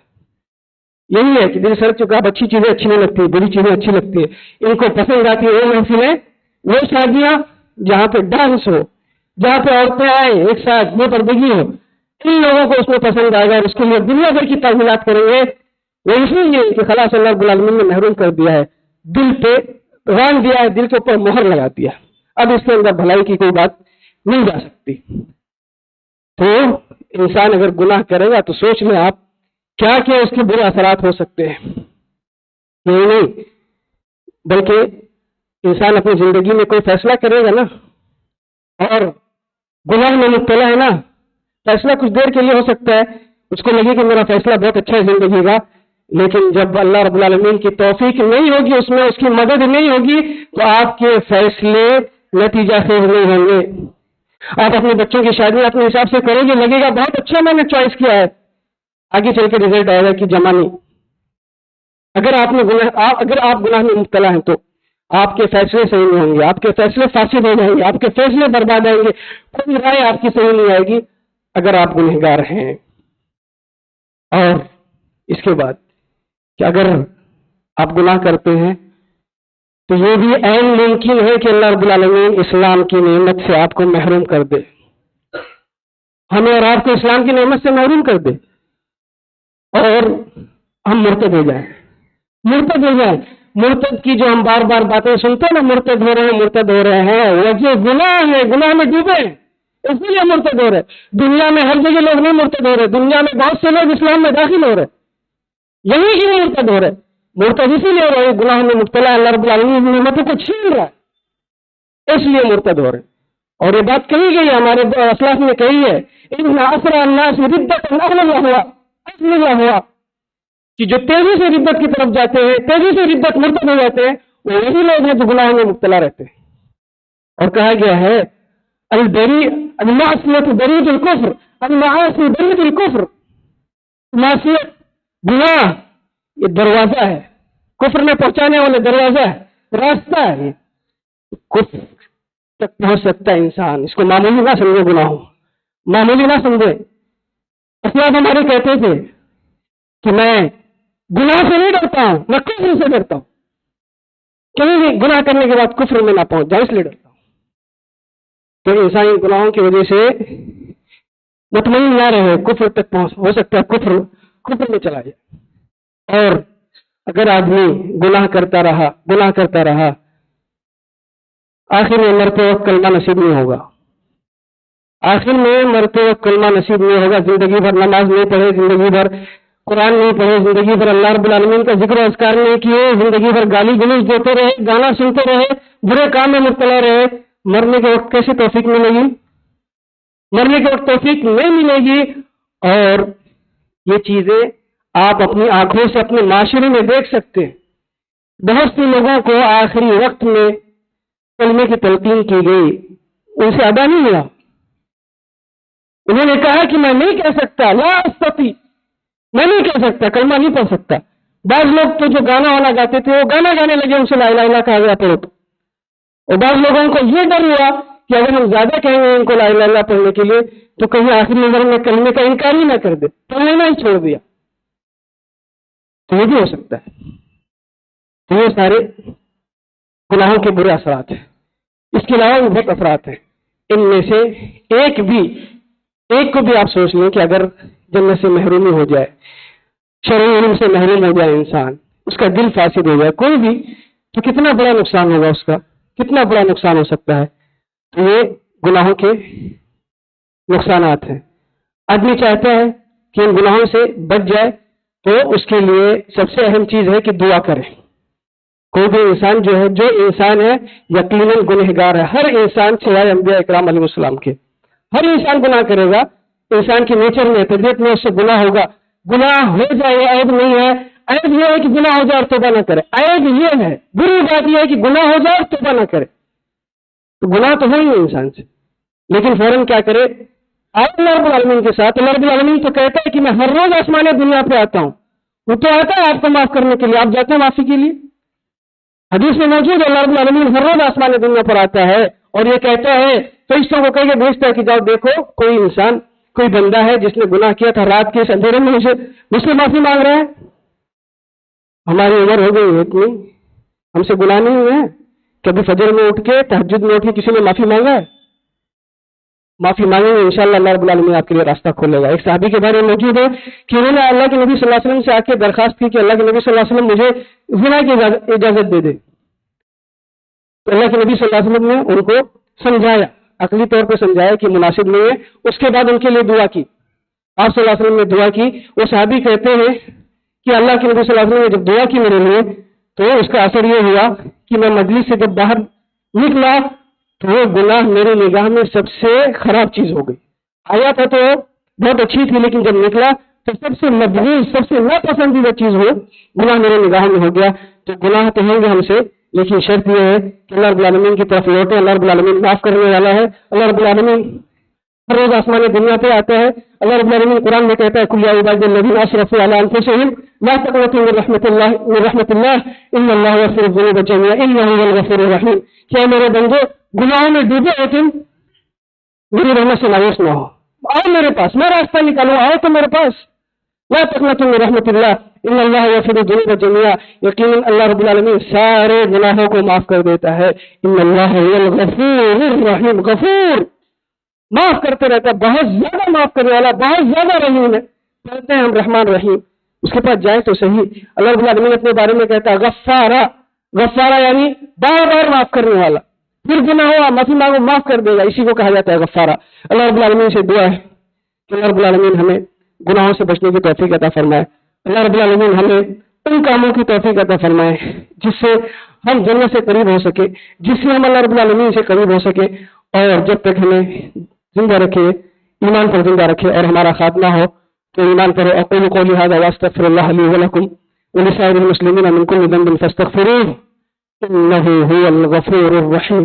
یہی ہے کہ دل سڑ چکا. اب اچھی چیزیں اچھی نہیں لگتی، بری چیزیں اچھی لگتی ہیں. ان کو پسند آتی ہے وہ محفلیں، وہ شادیاں جہاں پہ ڈانس ہو، جہاں پہ عورتیں آئیں ایک ساتھ، بے پردگی ہو، ان لوگوں کو اس میں پسند آئے گا. اور اس کے لیے دنیا بھر کی تعمیلات کریں گے. وہ اسی لیے کہ خلاص اللہ رب العالمین نے محروم کر دیا ہے، دل پہ ران دیا ہے، دل کے اوپر مہر لگا دیا. اب اس کے اندر بھلائی کی کوئی بات نہیں جا سکتی. تو انسان اگر گناہ کرے گا تو سوچ لیں آپ کیا کیا اس کے برے اثرات ہو سکتے ہیں. نہیں بلکہ انسان اپنی زندگی میں کوئی فیصلہ کرے گا نا اور گناہ میں مبتلا ہے نا، فیصلہ کچھ دیر کے لیے ہو سکتا ہے، اس کو لگے کہ میرا فیصلہ بہت اچھا ہے زندگی کا. لیکن جب اللہ رب العالمین کی توفیق نہیں ہوگی، اس میں اس کی مدد نہیں ہوگی، تو آپ کے فیصلے نتیجہ خیز نہیں ہوں گے. آپ اپنے بچوں کی شادی اپنے حساب سے کریں گے، لگے گا بہت اچھا میں نے چوائس کیا ہے، آگے چل کے رزلٹ آئے گا کہ جمع نہیں. اگر آپ گناہ میں مبتلا ہیں تو آپ کے فیصلے صحیح نہیں ہوں گے، آپ کے فیصلے فاسد ہو جائیں گے، آپ کے فیصلے برباد آئیں گے، کوئی رائے آپ کی صحیح نہیں آئے گی اگر آپ گنہگار ہیں. اور اس کے بعد کہ اگر آپ گناہ کرتے ہیں تو یہ بھی عین ممکن ہے کہ اللہ رب العالمین اسلام کی نعمت سے آپ کو محروم کر دے، ہمیں اور آپ کو اسلام کی نعمت سے محروم کر دے اور ہم مرتد ہو جائیں. مرتد کی جو ہم بار بار باتیں سنتے ہیں نا، مرتد ہو رہے ہیں، وجہ گناہ ہے، گناہ میں ڈوبے اس لیے مرتد ہو رہے. دنیا میں ہر جگہ لوگ نہیں مرتد ہو رہے، دنیا میں بہت سے لوگ اسلام میں داخل ہو رہے، یہی کیوں مرتد ہو رہے؟ مرتد اسی لیے ہو رہے گناہ میں مبتلا، اللہ رب العالمین نعمتوں کو چھین رہا ہے، اس لیے مرتد ہو رہے. اور یہ بات کہی گئی ہمارے اسلاف نے کہی ہے، ان اسرع الناس ردۃ اصل ہوا کہ جو تیزی سے ردت کی طرف جاتے ہیں، تیزی سے ردت مرتد ہو جاتے ہیں، وہ وہی لوگ ہیں جو گناہوں میں مبتلا رہتے ہیں. اور کہا گیا ہے المعصیۃ برید الکفر، المعاصی برید الکفر، معصیت گناہ یہ دروازہ ہے، کفر میں پہنچانے والے دروازہ ہے، راستہ ہے. یہ کفر تک پہنچ سکتا ہے انسان، اس کو معمولی نہ سمجھے، گناہ معمولی نہ سمجھے. اسلاف ہمارے کہتے تھے کہ میں گناہ سے نہیں ڈرتا ہوں، میں کفر سے ڈرتا ہوں، کہیں بھی گناہ کرنے کے بعد کفر میں نہ پہنچ جائے، اس لیے ڈرتا ہوں. تو انسانی گناہوں کی وجہ سے مطمئن نہ رہے، کفر تک پہنچ ہو سکتا ہے، کفر میں چلا جائے. اور اگر آدمی گناہ کرتا رہا آخر میں مرتے وقت کلمہ نصیب نہیں ہوگا، زندگی بھر نماز نہیں پڑھے، زندگی بھر قرآن نہیں پڑھے، زندگی بھر اللہ رب العالمین کا ذکر و اذکار نہیں کیے، زندگی بھر گالی گلوچ دیتے رہے، گانا سنتے رہے، برے کام میں مبتلا رہے، مرنے کے وقت کیسے توفیق ملے گی؟ مرنے کے وقت توفیق نہیں ملے گی۔ اور یہ چیزیں آپ اپنی آنکھوں سے اپنے معاشرے میں دیکھ سکتے ہیں۔ بہت سے لوگوں کو آخری وقت میں کلمے کی تلقین کی گئی، ان سے ادا نہیں ہوا، انہوں نے کہا کہ میں نہیں کہہ سکتا، لا استطیع، میں نہیں کہہ سکتا، کلمہ نہیں پڑھ سکتا۔ بعض لوگ تو جو گانا وانا گاتے تھے وہ گانا گانے لگے، ان سے لا الہ الا اللہ کہا گیا پڑھو تو۔ اور بعض لوگوں کو یہ ڈر ہوا کہ اگر ہم زیادہ کہیں گے ان کو لا الہ الا اللہ پڑھنے کے لیے تو کہیں آخری نظر میں کلمے کا انکار ہی نہ کر دے، تو لینا ہی چھوڑ دیا، تو یہ بھی ہو سکتا ہے۔ تو یہ سارے گناہوں کے برے اثرات ہیں۔ اس کے علاوہ بھی بہت اثرات ہیں، ان میں سے ایک کو بھی آپ سوچ لیں کہ اگر جنت سے محرومی ہو جائے، شرعی علم سے محروم ہو جائے انسان، اس کا دل فاسد ہو جائے کوئی بھی، تو کتنا بڑا نقصان ہوگا، اس کا کتنا بڑا نقصان ہو سکتا ہے۔ تو یہ گناہوں کے نقصانات ہیں۔ آدمی چاہتا ہے کہ ان گناہوں سے بچ جائے تو اس کے لیے سب سے اہم چیز ہے کہ دعا کرے۔ کوئی بھی انسان جو انسان ہے یقیناً گنہگار ہے، ہر انسان سوائے انبیاء اکرام علیہ السلام کے، ہر انسان گناہ کرے گا۔ انسان کی نیچر میں، طبیعت میں اس سے گناہ ہوگا، گناہ ہو جائے یہ عیب نہیں ہے۔ عیب یہ ہے کہ گناہ ہو جائے اور توبہ نہ کرے، عیب یہ ہے، بری بات یہ ہے کہ گناہ ہو جائے اور توبہ نہ کرے۔ تو گناہ تو ہو ہی انسان سے، لیکن فوراً کیا کرے؟ آئے اللہ رب العالمین کے ساتھ۔ اللہ رب العالمین تو کہتا ہے کہ میں ہر روز آسمان دنیا پہ آتا ہوں، وہ تو آتا ہے آپ کو معاف کرنے کے لیے، آپ جاتے ہیں معافی کے لیے۔ حدیث میں موجود ہے اللہ رب العالمین ہر روز آسمان دنیا پر آتا ہے اور یہ کہتا ہے، فرشتوں کو کہہ کے بھیجتا ہے کہ جاؤ دیکھو کوئی انسان، کوئی بندہ ہے جس نے گناہ کیا تھا رات کے اس اندھیرے میں، مجھ سے معافی مانگ رہا ہے۔ ہماری عمر ہو گئی ہے اتنی، ہم سے گناہ نہیں ہوئے ہیں، کبھی فجر میں اٹھ کے تہجد میں اٹھ کے کسی نے معافی مانگا ہے؟ معافی مانگیں گے انشاءاللہ اللہ رب العالمین آپ کے لیے راستہ کھولے گا۔ ایک صحابی کے بارے میں موجود ہے کہ انہوں نے اللہ کے نبی صلی اللہ علیہ وسلم سے آ کے درخواست کی کہ اللہ کے نبی صلی اللہ علیہ وسلم مجھے زنا کی اجازت دے دے۔ تو اللہ کے نبی صلی اللہ علیہ وسلم نے ان کو سمجھایا، عقلی طور پہ سمجھایا کہ مناسب نہیں ہے، اس کے بعد ان کے لیے دعا کی، آپ صلی اللہ علیہ وسلم نے دعا کی۔ وہ صحابی کہتے ہیں کہ اللہ کے نبی صلی اللہ علیہ وسلم نے جب دعا کی میرے لیے تو اس کا اثر یہ ہوا کہ میں مجلس سے جب باہر نکلا تو وہ گناہ میرے نگاہ میں سب سے خراب چیز ہو گئی۔ آیا تھا تو بہت اچھی تھی، لیکن جب نکلا تو سب سے مبغوض، سب سے ناپسندیدہ چیز وہ گناہ میرے نگاہ میں ہو گیا۔ تو گناہ تو ہوں گے ہم سے، لیکن شرط یہ ہے کہ اللہ رب العالمین کی طرف لوٹے۔ اللہ رب العالمین معاف کرنے والا ہے۔ اللہ رب العالمین ہر روز آسمان دنیا پہ آتا ہے۔ اللہ رب العالمین قرآن میں کہتا ہے قل یا عبادی الذین اسرفوا علی انفسہم لا تقنطوا من رحمت اللہ ان اللہ یغفر الذنوب جميعا انہ هو الغفور الرحیم۔ کیا میرے بندو گناہوں میں ڈوبے ہو تم؟ میری رحمت سے مایوس نہ ہو، آؤ میرے پاس، میں راستہ نکالوں، آؤ تو میرے پاس۔ لا تقنطوا من رحمت اللہ ان اللہ یغفر الذنوب جميعا، یقیناً اللہ رب العالمین سارے گناہوں کو معاف کر دیتا ہے۔ ان اللہ هو الغفور الرحیم، غفور معاف کرتے رہتا ہے، بہت زیادہ معاف کرنے والا، بہت زیادہ رحیم ہے۔ کہتے ہیں ہم رحمان رحیم، اس کے پاس جائیں تو صحیح۔ اللہ رب العالمین اپنے بارے میں کہتا ہے غفارا، غفارا یعنی بار بار معاف کرنے والا، پھر گناہ ہوا معافی مانگو معاف کر دے گا، اسی کو کہا جاتا ہے غفارا۔ اللہ رب العالمین سے دعا ہے کہ اللہ رب العالمین ہمیں گناہوں سے بچنے کی توفیق عطا فرمائے۔ اللہ رب العالمین ہمیں ان کاموں کی توفیق عطا فرمائے جس سے ہم جنت سے قریب ہو سکے، جس سے ہم اللہ رب العالمین سے قریب ہو سکے، اور جب تک ہمیں زندہ رکھے، ایمان پر زندہ رکھے اور ہمارا خاتمہ ہو تو ایمان پر۔ اقول قولی ھذا واستغفر اللہ لی ولکم ولسائر المسلمین من کل ذنب فاستغفروہ انہ هو الغفور الرحیم۔